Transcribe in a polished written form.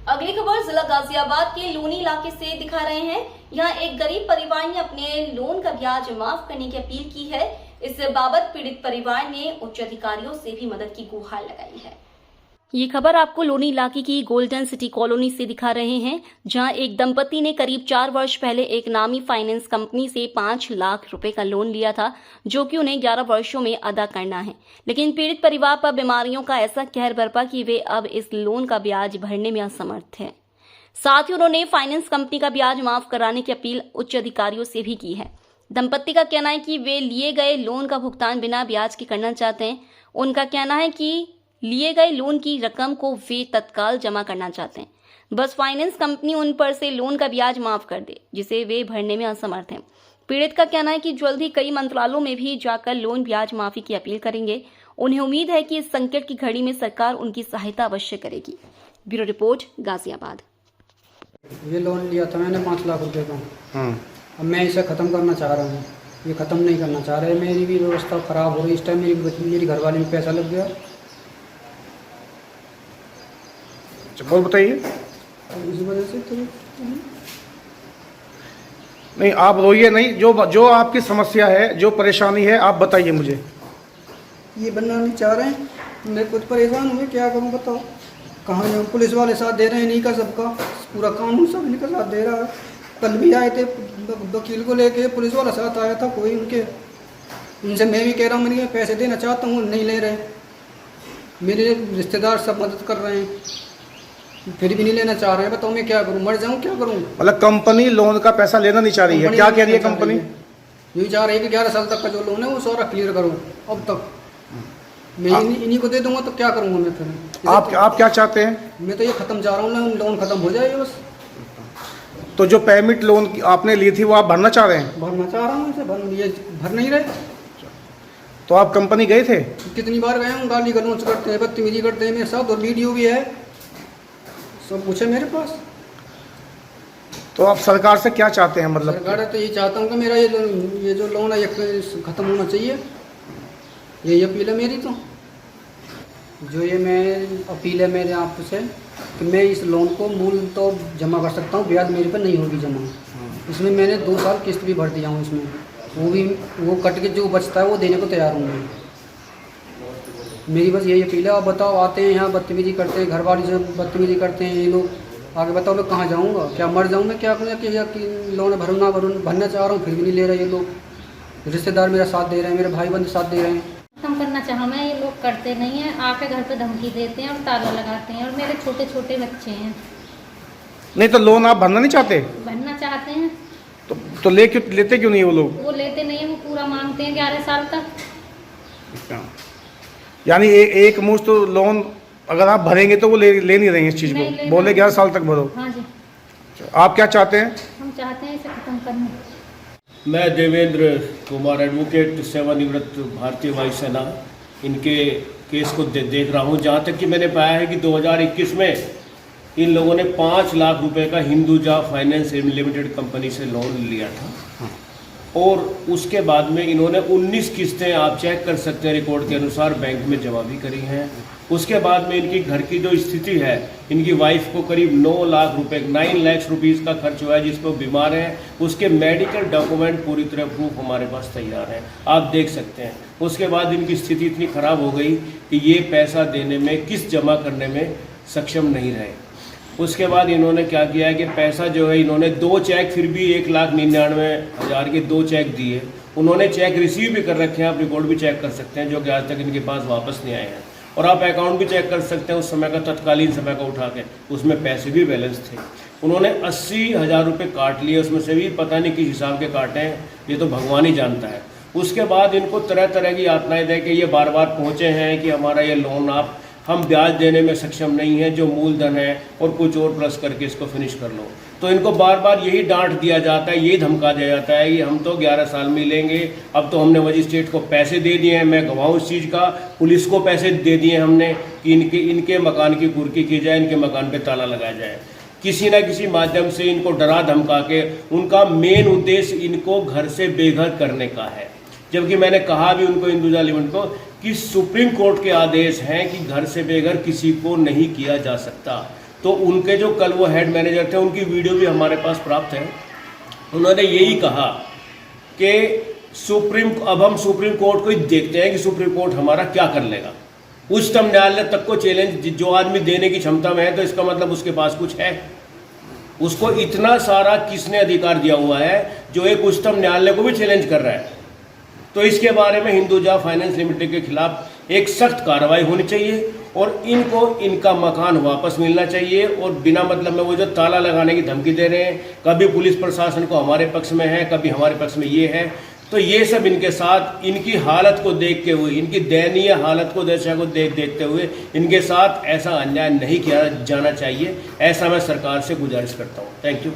अगली खबर जिला गाजियाबाद के लूनी इलाके से दिखा रहे हैं। यहाँ एक गरीब परिवार ने अपने लोन का ब्याज माफ करने की अपील की है। इस बाबत पीड़ित परिवार ने उच्च अधिकारियों से भी मदद की गुहार लगाई है। ये खबर आपको लोनी इलाके की गोल्डन सिटी कॉलोनी से दिखा रहे हैं, जहां एक दंपति ने करीब 4 वर्ष पहले एक नामी फाइनेंस कंपनी से 5 लाख रुपए का लोन लिया था, जो कि उन्हें 11 वर्षों में अदा करना है। लेकिन पीड़ित परिवार पर बीमारियों का ऐसा कहर बरपा कि वे अब इस लोन का ब्याज भरने में असमर्थ हैं। साथ ही उन्होंने फाइनेंस कंपनी का ब्याज माफ कराने की अपील उच्च अधिकारियों से भी की है। दंपति का कहना है कि वे लिए गए लोन का भुगतान बिना ब्याज के करना चाहते हैं। उनका कहना है कि लिए गए लोन की रकम को वे तत्काल जमा करना चाहते हैं, बस फाइनेंस कंपनी उन पर से लोन का ब्याज माफ कर दे, जिसे वे भरने में असमर्थ हैं। पीड़ित का कहना है कि जल्द ही कई मंत्रालयों में भी जाकर लोन ब्याज माफी की अपील करेंगे। उन्हें उम्मीद है कि इस संकट की घड़ी में सरकार उनकी सहायता अवश्य करेगी। Bureau report, Ghaziabad. ये लोन लिया था मैंने 5 लाख रुपए का। अब मैं इसे ख़त्म करना चाह रहा हूँ, ये ख़त्म नहीं करना चाह रहे। मेरी भी व्यवस्था ख़राब हो रही। इस टाइम मेरी घरवाली में पैसा लग गया। और बताइए। इस वजह से तो नहीं, आप रोइए नहीं। जो आपकी समस्या है, जो परेशानी है, आप बताइए मुझे। ये बनना नहीं चाह रहे हैं। मैं खुद परेशान हूँ, क्या करूँ बताओ। कहाँ जाऊँ? पुलिस वाले साथ दे रहे हैं, इन्हीं का सबका पूरा कानून सब इन्हीं का साथ दे रहा है। कल भी आए थे वकील को लेके, पुलिस वाला साथ आया था कोई उनके। उनसे मैं भी कह रहा हूँ, मैं पैसे देना चाहता हूँ, नहीं ले रहे। मेरे रिश्तेदार सब मदद कर रहे हैं, फिर भी नहीं लेना चाह रहे हैं। बताओ मैं क्या करूं? मर जाऊं? क्या करूं? मतलब कंपनी लोन का पैसा लेना नहीं चाह रही है। क्या कह रही है कंपनी? यही चाह रही है कि 11 साल तक का जो लोन है वो सारा क्लियर करो। अब तक मैं इन्हीं को दे दूंगा तो क्या करूंगा मैं फिर? आप क्या चाहते हैं? मैं तो ये खत्म चाह रहा हूँ, लोन खत्म हो जाए बस। तो जो पेमेंट लोन आपने ली थी वो आप भरना चाह रहे हैं? भरना चाह रहा हूँ इसे, ये भर नहीं रहे। तो आप कंपनी गए थे? कितनी बार गए हूँ, गाली गलौज करते हैं, बदतमीजी करते हैं मेरे साथ, और वीडियो भी है, सब कुछ है मेरे पास। तो आप सरकार से क्या चाहते हैं? मतलब सरकार तो ये चाहता हूँ कि मेरा ये जो लोन है ये ख़त्म होना चाहिए। यही अपील है मेरी। तो जो ये मैं अपील है मेरे आपसे कि मैं इस लोन को मूल तो जमा कर सकता हूँ, ब्याज मेरे पर नहीं होगी जमा। इसमें मैंने 2 साल किस्त भी भर दिया हूँ इसमें, वो कट के जो बचता है वो देने को तैयार हूँ मैं। मेरी बस यही अपील है। आप बताओ, आते हैं यहाँ बदतमीजी करते हैं, घरवाली से बदतमीजी करते हैं ये लोग। आगे बताओ मैं कहाँ जाऊँगा? क्या मर जाऊँ मैं? क्या करूँ? कि लोन भरना चाह रहा हूँ, फिर भी नहीं ले रहे ये लोग। रिश्तेदार मेरा साथ दे रहे हैं, मेरे भाई बंधु साथ दे रहे हैं। खत्म करना चाहा मैं, ये लोग करते नहीं हैं। आके घर पे धमकी देते हैं और ताला लगाते हैं, और मेरे छोटे छोटे बच्चे हैं। नहीं तो लोन आप भरना नहीं चाहते? भरना चाहते हैं तो लेते क्यों नहीं वो लोग? वो लेते नहीं है, वो पूरा मांगते हैं 11 साल तक। यानी एक मुश्त तो लोन अगर आप भरेंगे तो वो ले नहीं रहे हैं इस चीज़ को, बोले 11 साल तक भरो। हाँ जी। आप क्या चाहते हैं? हम चाहते हैं इसे खत्म करना। मैं देवेंद्र कुमार, एडवोकेट, सेवानिवृत्त भारतीय वायुसेना, इनके केस को देख रहा हूँ। जहाँ तक कि मैंने पाया है कि 2021 में इन लोगों ने 5 लाख रुपए का हिंदुजा फाइनेंस लिमिटेड कंपनी से लोन लिया था, और उसके बाद में इन्होंने 19 किस्तें, आप चेक कर सकते हैं रिकॉर्ड के अनुसार, बैंक में जमा भी करी हैं। उसके बाद में इनकी घर की जो स्थिति है, इनकी वाइफ को करीब 9 लाख रुपए, 9 लाख रुपीज़ का खर्च हुआ है, जिसको बीमार है। उसके मेडिकल डॉक्यूमेंट पूरी तरह प्रूफ हमारे पास तैयार है, आप देख सकते हैं। उसके बाद इनकी स्थिति इतनी ख़राब हो गई कि ये पैसा देने में, किस्त जमा करने में सक्षम नहीं रहे। उसके बाद इन्होंने क्या किया है कि पैसा जो है, इन्होंने 2 चेक, फिर भी 1,99,000 के 2 चेक दिए। उन्होंने चेक रिसीव भी कर रखे हैं, आप रिकॉर्ड भी चेक कर सकते हैं, जो कि आज तक इनके पास वापस नहीं आए हैं। और आप अकाउंट भी चेक कर सकते हैं उस समय का, तत्कालीन समय का उठा के, उसमें पैसे भी बैलेंस थे। उन्होंने 80,000 रुपये काट लिए, उसमें से भी पता नहीं किस हिसाब के काटे हैं, ये तो भगवान ही जानता है। उसके बाद इनको तरह तरह की यातनाएं दे के ये बार बार पहुँचे हैं कि हमारा ये लोन हम ब्याज देने में सक्षम नहीं है, जो मूलधन है और कुछ और प्लस करके इसको फिनिश कर लो। तो इनको बार बार यही डांट दिया जाता है, यही धमका दिया जाता है कि हम तो 11 साल में लेंगे, अब तो हमने मजिस्ट्रेट को पैसे दे दिए हैं, मैं गवाऊँ इस चीज़ का, पुलिस को पैसे दे दिए हमने कि इनके मकान की कुर्की की जाए, इनके मकान पे ताला लगाया जाए। किसी न किसी माध्यम से इनको डरा धमका के, उनका मेन उद्देश्य इनको घर से बेघर करने का है। जबकि मैंने कहा भी उनको, हिंदुजा लिमिटेड को, कि सुप्रीम कोर्ट के आदेश हैं कि घर से बेघर किसी को नहीं किया जा सकता। तो उनके जो कल वो हेड मैनेजर थे उनकी वीडियो भी हमारे पास प्राप्त है। उन्होंने यही कहा कि अब हम सुप्रीम कोर्ट को ही देखते हैं कि सुप्रीम कोर्ट हमारा क्या कर लेगा। उच्चतम न्यायालय तक को चैलेंज जो आदमी देने की क्षमता में है तो इसका मतलब उसके पास कुछ है। उसको इतना सारा किसने अधिकार दिया हुआ है जो एक उच्चतम न्यायालय को भी चैलेंज कर रहा है। तो इसके बारे में हिंदुजा फाइनेंस लिमिटेड के खिलाफ एक सख्त कार्रवाई होनी चाहिए और इनको इनका मकान वापस मिलना चाहिए। और बिना मतलब में वो जो ताला लगाने की धमकी दे रहे हैं, कभी पुलिस प्रशासन को हमारे पक्ष में है, कभी हमारे पक्ष में ये है, तो ये सब इनके साथ इनकी हालत को देखते हुए, इनकी दयनीय हालत को दशा को देखते हुए इनके साथ ऐसा अन्याय नहीं किया जाना चाहिए। ऐसा मैं सरकार से गुजारिश करता हूँ। Thank you.